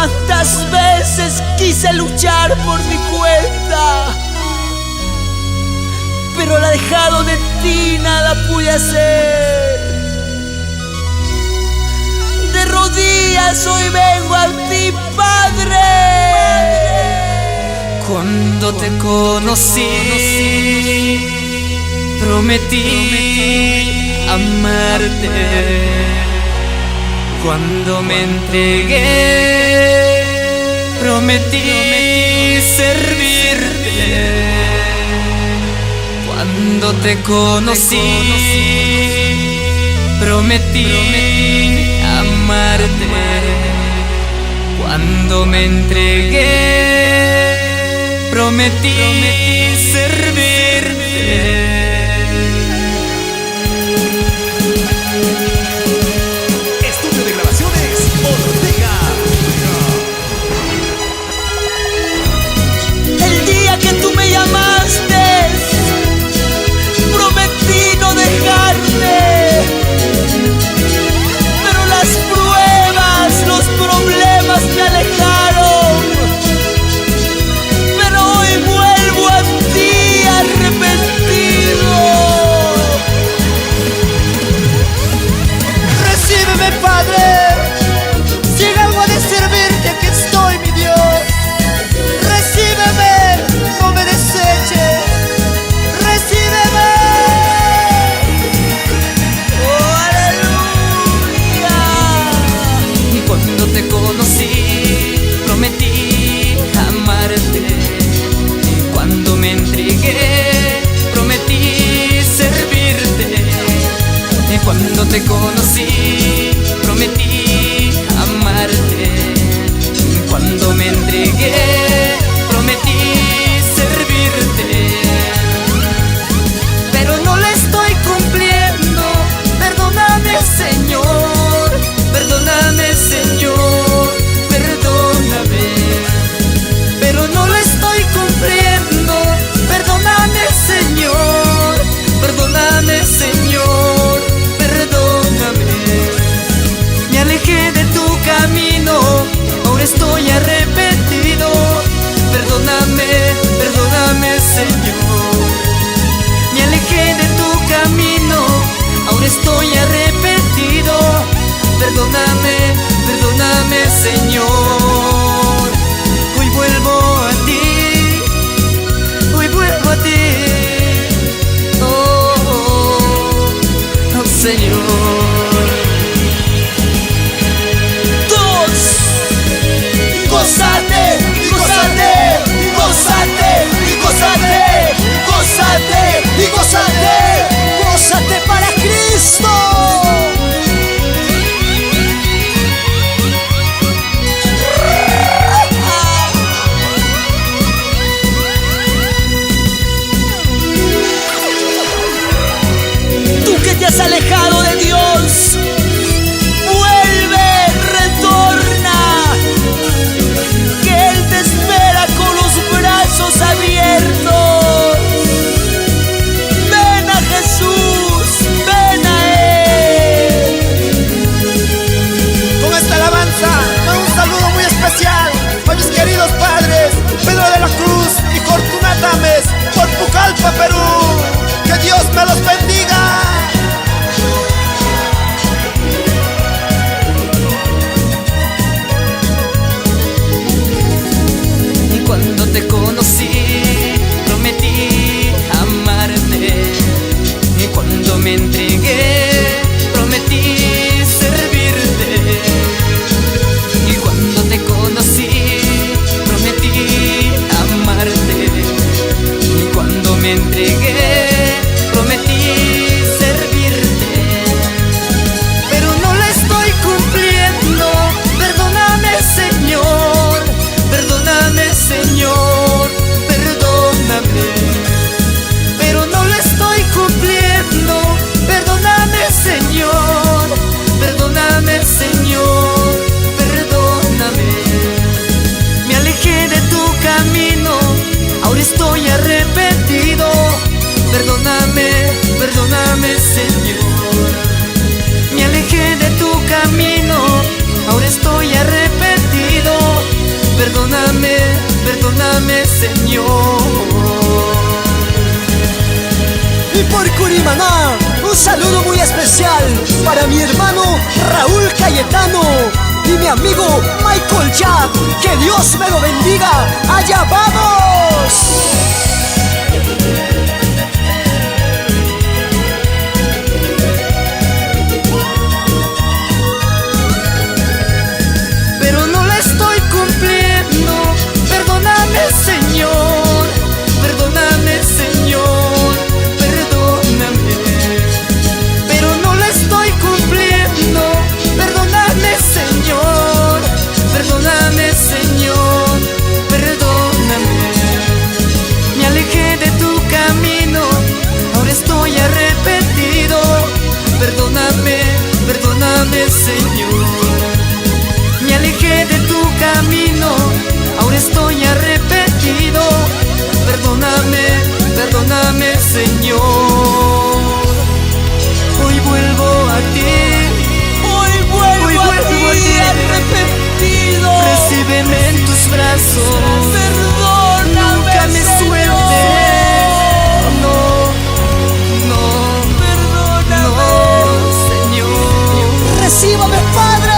Cuántas veces quise luchar por mi cuenta, pero alejado de ti nada pude hacer. De rodillas hoy vengo a ti, Padre. Cuando te conocí, prometí amarte. Cuando me entregué, prometí servirte. Cuando te conocí, prometí amarte. Cuando me entregué, prometí servirte. Estudio de grabaciones Ortega. El día que tú me llamaste, prometí no dejarte, pero las pruebas, los problemas me alejaron. Pero hoy vuelvo a ti arrepentido. Recíbeme, Padre, si en algo de servirte aquí estoy, mi Dios. Recíbeme, no me deseches. Recíbeme. Oh, aleluya. Y cuando te conocí, prometí amarte. Y cuando me entregué, prometí servirte. Y cuando te conocí, prometí amarte. Y cuando me entregué, prometí servirte. Pero no le estoy cumpliendo. Perdóname, Señor. Perdóname, Señor. Perdóname. Pero no le estoy cumpliendo. Perdóname, Señor. Perdóname, Señor. Perdóname. Me alejé de tu camino, ahora estoy arrepentido. Perdóname, perdóname, Señor. Me alejé de tu camino, ahora estoy arrepentido. Perdóname, perdóname, Señor. Hoy vuelvo a ti, hoy vuelvo a ti. Oh, oh, oh, Señor. Dos, gózate, y gózate, y gózate, y gózate, gózate, y gózate, gózate para Cristo. Tú que te has alejado de Dios, vuelve, retorna, que Él te espera con los brazos abiertos. Ven a Jesús, ven a Él. Con esta alabanza, va un saludo muy especial a mis queridos padres Pedro de la Cruz y Fortunata Ames por Pucallpa, Perú. Que Dios me los bendiga. Y cuando te conocí, prometí amarte. Y cuando me entregué, prometí servirte. Y cuando te conocí, prometí amarte. Y cuando me entregué, prometí servirte. Pero no le estoy cumpliendo. Perdóname, Señor. Perdóname, Señor. Perdóname. Pero no le estoy cumpliendo. Perdóname, Señor. Perdóname, Señor. Perdóname. Me alejé de tu camino, ahora estoy arrepentido. Perdóname, perdóname, Señor. Me alejé de tu camino, ahora estoy arrepentido. por Curimaná. Un saludo muy especial para mi hermano Raúl Cayetano y mi amigo Michael Jack. Que Dios me lo bendiga. ¡Allá vamos! Pero no la estoy cumpliendo. Perdóname, Señor. Perdóname, Señor. Perdóname. Pero no la estoy cumpliendo. Perdóname, Señor. Perdóname, Señor. Perdóname. Me alejé de tu camino. Ahora estoy arrepentido. Perdóname, perdóname, Señor. Me alejé de tu camino, ahora estoy arrepentido. Perdóname, perdóname, Señor. Hoy vuelvo a ti. Hoy vuelvo a ti arrepentido. Recíbeme en tus brazos. Perdóname, nunca me Señor. sueltes. No, Perdóname. no, Señor. Recíbame, Padre.